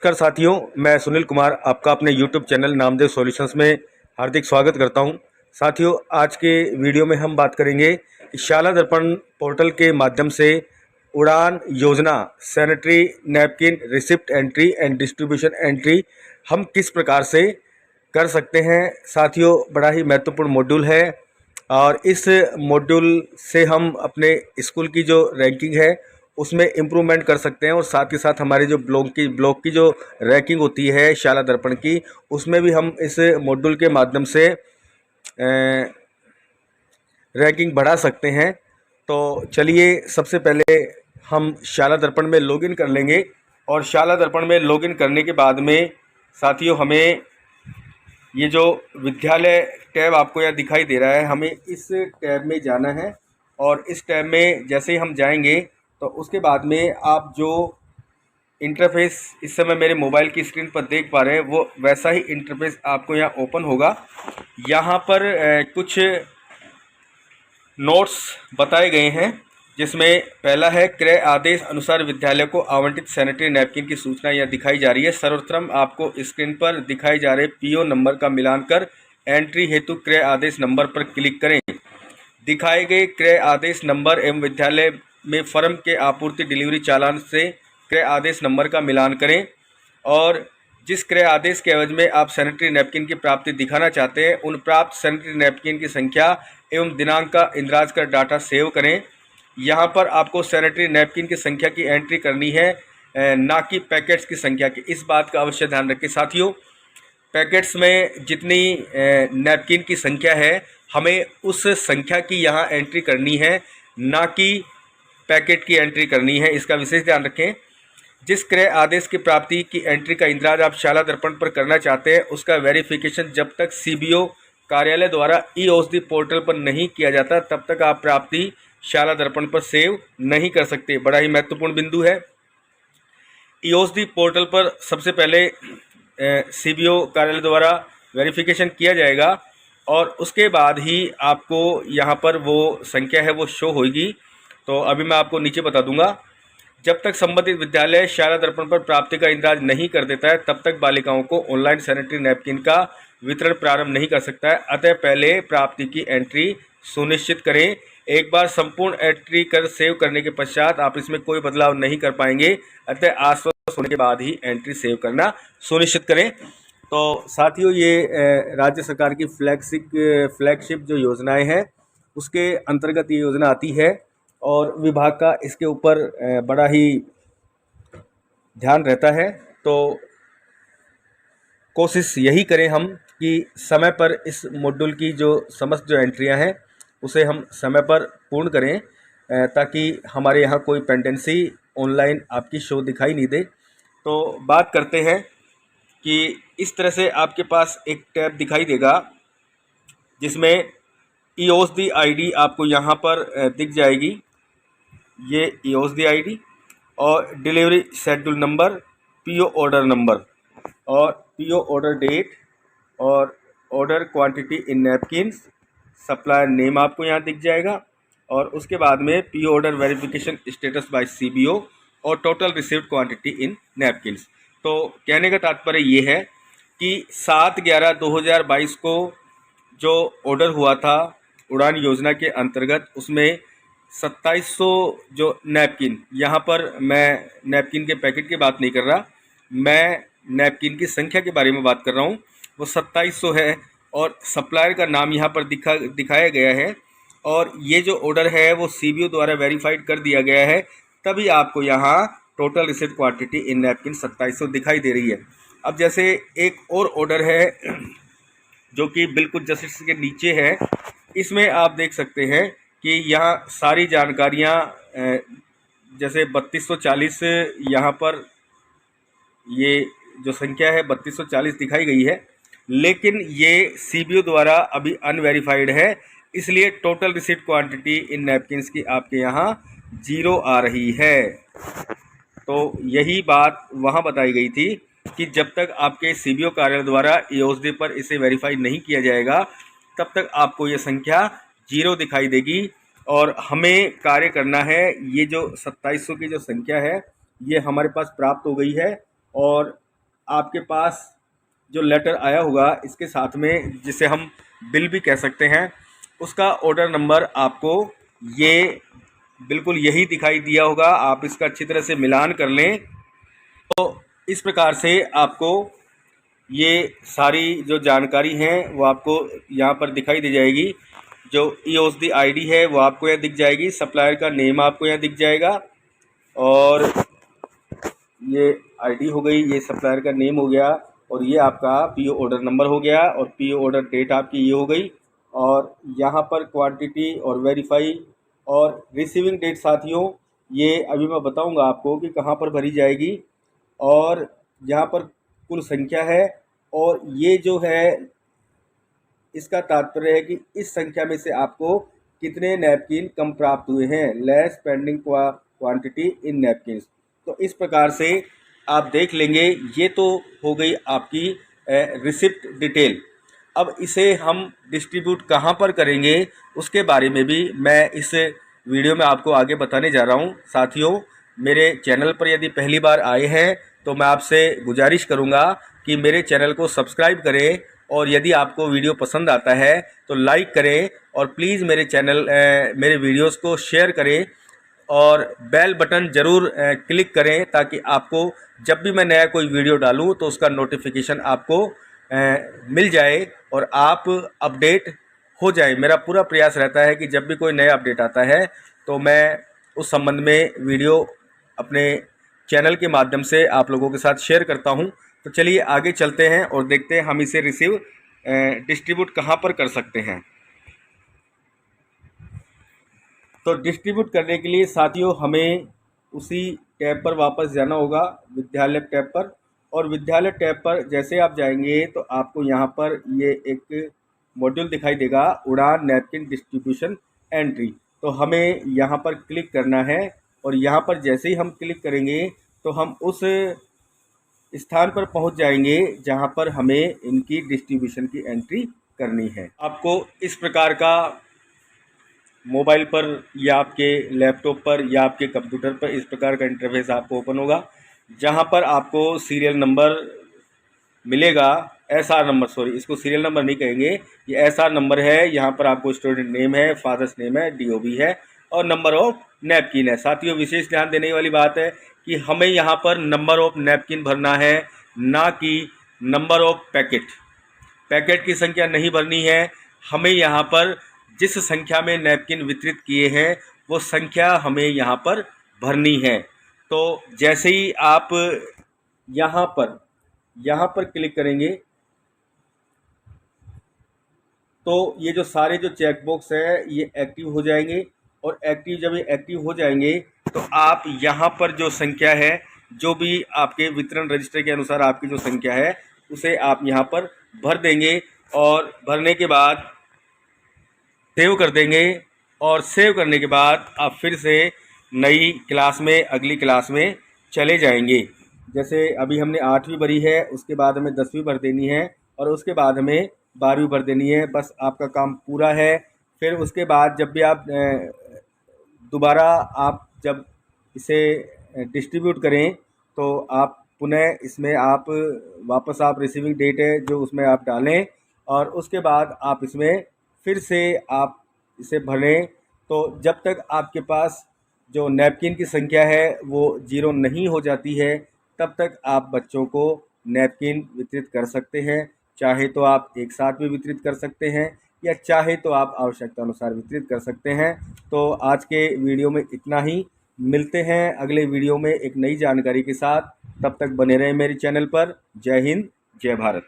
नमस्कार साथियों, मैं सुनील कुमार आपका अपने YouTube चैनल नामदेव सॉल्यूशंस में हार्दिक स्वागत करता हूं। साथियों, आज के वीडियो में हम बात करेंगे कि शाला दर्पण पोर्टल के माध्यम से उड़ान योजना sanitary napkin receipt entry and distribution entry हम किस प्रकार से कर सकते हैं। साथियों, बड़ा ही महत्वपूर्ण मॉड्यूल है और इस मॉड्यूल से हम अपने स्कूल की जो रैंकिंग है उसमें इम्प्रूवमेंट कर सकते हैं और साथ ही साथ हमारे जो ब्लॉक की जो रैंकिंग होती है शाला दर्पण की, उसमें भी हम इस मॉड्यूल के माध्यम से रैंकिंग बढ़ा सकते हैं। तो चलिए, सबसे पहले हम शाला दर्पण में लॉगिन कर लेंगे और शाला दर्पण में लॉगिन करने के बाद में साथियों हमें ये जो विद्यालय टैब आपको यहाँ दिखाई दे रहा है, हमें इस टैब में जाना है और इस टैब में जैसे ही हम जाएंगे तो उसके बाद में आप जो इंटरफेस इस समय मेरे मोबाइल की स्क्रीन पर देख पा रहे हैं वो वैसा ही इंटरफेस आपको यहाँ ओपन होगा। यहाँ पर कुछ नोट्स बताए गए हैं, जिसमें पहला है क्रय आदेश अनुसार विद्यालय को आवंटित सैनिटरी नैपकिन की सूचना यह दिखाई जा रही है। सर्वप्रथम आपको स्क्रीन पर दिखाई जा रहे पीओ नंबर का मिलान कर एंट्री हेतु क्रय आदेश नंबर पर क्लिक करें। दिखाए गए क्रय आदेश नंबर एवं विद्यालय में फर्म के आपूर्ति डिलीवरी चालान से क्रय आदेश नंबर का मिलान करें और जिस क्रय आदेश के एवज में आप सैनिटरी नैपकिन की प्राप्ति दिखाना चाहते हैं उन प्राप्त सैनिटरी नैपकिन की संख्या एवं दिनांक का इंद्राज कर डाटा सेव करें। यहाँ पर आपको सैनिटरी नैपकिन की संख्या की एंट्री करनी है, ना कि पैकेट्स की संख्या की। इस बात का अवश्य ध्यान रखें साथियों। पैकेट्स में जितनी नैपकिन की संख्या है हमें उस संख्या की यहाँ एंट्री करनी है, ना कि पैकेट की एंट्री करनी है। इसका विशेष ध्यान रखें। जिस क्रय आदेश की प्राप्ति की एंट्री का इंद्राज आप शाला दर्पण पर करना चाहते हैं उसका वेरिफिकेशन जब तक सीबीओ कार्यालय द्वारा ई-ओएसडी पोर्टल पर नहीं किया जाता तब तक आप प्राप्ति शाला दर्पण पर सेव नहीं कर सकते। बड़ा ही महत्वपूर्ण बिंदु है। ई-ओएसडी पोर्टल पर सबसे पहले सीबीओ कार्यालय द्वारा वेरिफिकेशन किया जाएगा और उसके बाद ही आपको यहाँ पर वो संख्या है वो शो होगी। तो अभी मैं आपको नीचे बता दूंगा। जब तक संबंधित विद्यालय शाला दर्पण पर प्राप्ति का इंद्राज नहीं कर देता है तब तक बालिकाओं को ऑनलाइन सैनिटरी नैपकिन का वितरण प्रारंभ नहीं कर सकता है। अतः पहले प्राप्ति की एंट्री सुनिश्चित करें। एक बार संपूर्ण एंट्री कर सेव करने के पश्चात आप इसमें कोई बदलाव नहीं कर पाएंगे। अतः आश्वस्त होने के बाद ही एंट्री सेव करना सुनिश्चित करें। तो साथियों, ये राज्य सरकार की फ्लैगशिप जो योजनाएं हैं उसके अंतर्गत ये योजना आती है और विभाग का इसके ऊपर बड़ा ही ध्यान रहता है। तो कोशिश यही करें हम कि समय पर इस मॉड्यूल की जो समस्त जो एंट्रियां हैं उसे हम समय पर पूर्ण करें, ताकि हमारे यहाँ कोई पेंडेंसी ऑनलाइन आपकी शो दिखाई नहीं दे। तो बात करते हैं कि इस तरह से आपके पास एक टैब दिखाई देगा जिसमें ई-ओएसडी आईडी आपको यहाँ पर दिख जाएगी। ये ई-ओएसडी आईडी और delivery schedule number, PO order number और पीओ ऑर्डर डेट और order quantity in napkins, supplier name आपको यहाँ दिख जाएगा और उसके बाद में PO order verification status by CBO और total received quantity in napkins. तो कहने का तात्पर्य ये है कि 7/11/2022 को जो ऑर्डर हुआ था उड़ान योजना के अंतर्गत उसमें 2700 जो नैपकिन, यहाँ पर मैं नैपकिन के पैकेट की बात नहीं कर रहा, मैं नैपकिन की संख्या के बारे में बात कर रहा हूँ, वो 2700 है और सप्लायर का नाम यहाँ पर दिखाया गया है और ये जो ऑर्डर है वो सीबीओ द्वारा वेरीफाइड कर दिया गया है, तभी आपको यहाँ टोटल रिसीव्ड क्वांटिटी इन नैपकिन 2700 दिखाई दे रही है। अब जैसे एक और ऑर्डर है जो कि बिल्कुल जस्ट इसके नीचे है, इसमें आप देख सकते हैं कि यहाँ सारी जानकारियाँ जैसे 3240 यहाँ पर ये जो संख्या है 3240 दिखाई गई है, लेकिन ये सीबीओ द्वारा अभी अनवेरिफाइड है, इसलिए total received quantity in napkins की आपके यहाँ 0 आ रही है। तो यही बात वहाँ बताई गई थी कि जब तक आपके सीबीओ कार्यालय द्वारा ई-ओएसडी पर इसे वेरीफाई नहीं किया जाएगा तब तक आपको ये संख्या 0 दिखाई देगी और हमें कार्य करना है। ये जो 2700 की जो संख्या है ये हमारे पास प्राप्त हो गई है और आपके पास जो लेटर आया होगा इसके साथ में, जिसे हम बिल भी कह सकते हैं, उसका ऑर्डर नंबर आपको ये बिल्कुल यही दिखाई दिया होगा। आप इसका अच्छी तरह से मिलान कर लें। तो इस प्रकार से आपको ये सारी जो जानकारी है वो आपको यहाँ पर दिखाई दी जाएगी। जो EOSD ID है वो आपको यहाँ दिख जाएगी, सप्लायर का नेम आपको यहाँ दिख जाएगा, और ये ID हो गई, ये सप्लायर का नेम हो गया, और ये आपका PO ऑर्डर नंबर हो गया, और PO ऑर्डर डेट आपकी ये हो गई, और यहाँ पर क्वांटिटी और वेरीफाई और रिसीविंग डेट साथियों ये अभी मैं बताऊंगा आपको कि कहाँ पर भरी जाएगी। और यहाँ पर कुल संख्या है, और ये जो है इसका तात्पर्य है कि इस संख्या में से आपको कितने नैपकिन कम प्राप्त हुए हैं, less pending quantity in napkin. तो इस प्रकार से आप देख लेंगे। ये तो हो गई आपकी रिसिप्ट डिटेल। अब इसे हम डिस्ट्रीब्यूट कहाँ पर करेंगे उसके बारे में भी मैं इस वीडियो में आपको आगे बताने जा रहा हूँ। साथियों, मेरे चैनल पर यदि पहली बार आए हैं तो मैं आपसे गुजारिश करूँगा कि मेरे चैनल को सब्सक्राइब करें, और यदि आपको वीडियो पसंद आता है तो लाइक करें, और प्लीज़ मेरे वीडियोस को शेयर करें, और बेल बटन ज़रूर क्लिक करें ताकि आपको जब भी मैं नया कोई वीडियो डालूं तो उसका नोटिफिकेशन आपको मिल जाए और आप अपडेट हो जाए। मेरा पूरा प्रयास रहता है कि जब भी कोई नया अपडेट आता है तो मैं उस संबंध में वीडियो अपने चैनल के माध्यम से आप लोगों के साथ शेयर करता हूं। तो चलिए आगे चलते हैं और देखते हैं हम इसे डिस्ट्रीब्यूट कहां पर कर सकते हैं। तो डिस्ट्रीब्यूट करने के लिए साथियों हमें उसी टैब पर वापस जाना होगा, विद्यालय टैब पर। और विद्यालय टैब पर जैसे आप जाएंगे तो आपको यहाँ पर ये एक मॉड्यूल दिखाई देगा, उड़ान नैपकिन डिस्ट्रीब्यूशन एंट्री। तो हमें यहाँ पर क्लिक करना है, और यहाँ पर जैसे ही हम क्लिक करेंगे तो हम उस स्थान पर पहुँच जाएंगे जहाँ पर हमें इनकी डिस्ट्रीब्यूशन की एंट्री करनी है। आपको इस प्रकार का मोबाइल पर या आपके लैपटॉप पर या आपके कंप्यूटर पर इस प्रकार का इंटरफेस आपको ओपन होगा, जहां पर आपको सीरियल नंबर मिलेगा, SR नंबर, सॉरी इसको सीरियल नंबर नहीं कहेंगे, ये SR नंबर है। यहाँ पर आपको स्टूडेंट नेम है, फादर्स नेम है, DOB है, और नंबर ऑफ नैपकिन है। साथियों, विशेष ध्यान देने वाली बात है कि हमें यहाँ पर नंबर ऑफ नैपकिन भरना है, ना कि नंबर ऑफ पैकेट। पैकेट की संख्या नहीं भरनी है। हमें यहाँ पर जिस संख्या में नैपकिन वितरित किए हैं वो संख्या हमें यहाँ पर भरनी है। तो जैसे ही आप यहाँ पर क्लिक करेंगे तो ये जो सारे जो चेक बॉक्स है ये एक्टिव हो जाएंगे, और जब ये एक्टिव हो जाएंगे तो आप यहाँ पर जो संख्या है, जो भी आपके वितरण रजिस्टर के अनुसार आपकी जो संख्या है उसे आप यहाँ पर भर देंगे, और भरने के बाद सेव कर देंगे। और सेव करने के बाद आप फिर से नई क्लास में, अगली क्लास में चले जाएंगे। जैसे अभी हमने 8वीं भरी है, उसके बाद हमें 10वीं भर देनी है, और उसके बाद हमें 12वीं भर देनी है। बस आपका काम पूरा है। फिर उसके बाद जब भी आप दोबारा आप जब इसे डिस्ट्रीब्यूट करें तो आप पुनः इसमें आप वापस आप रिसीविंग डेट है जो उसमें आप डालें, और उसके बाद आप इसमें फिर से आप इसे भरें। तो जब तक आपके पास जो नैपकिन की संख्या है वो 0 नहीं हो जाती है तब तक आप बच्चों को नैपकिन वितरित कर सकते हैं। चाहे तो आप एक साथ भी वितरित कर सकते हैं, या चाहे तो आप आवश्यकता अनुसार वितरित कर सकते हैं। तो आज के वीडियो में इतना ही। मिलते हैं अगले वीडियो में एक नई जानकारी के साथ। तब तक बने रहें मेरे चैनल पर। जय हिंद, जय भारत।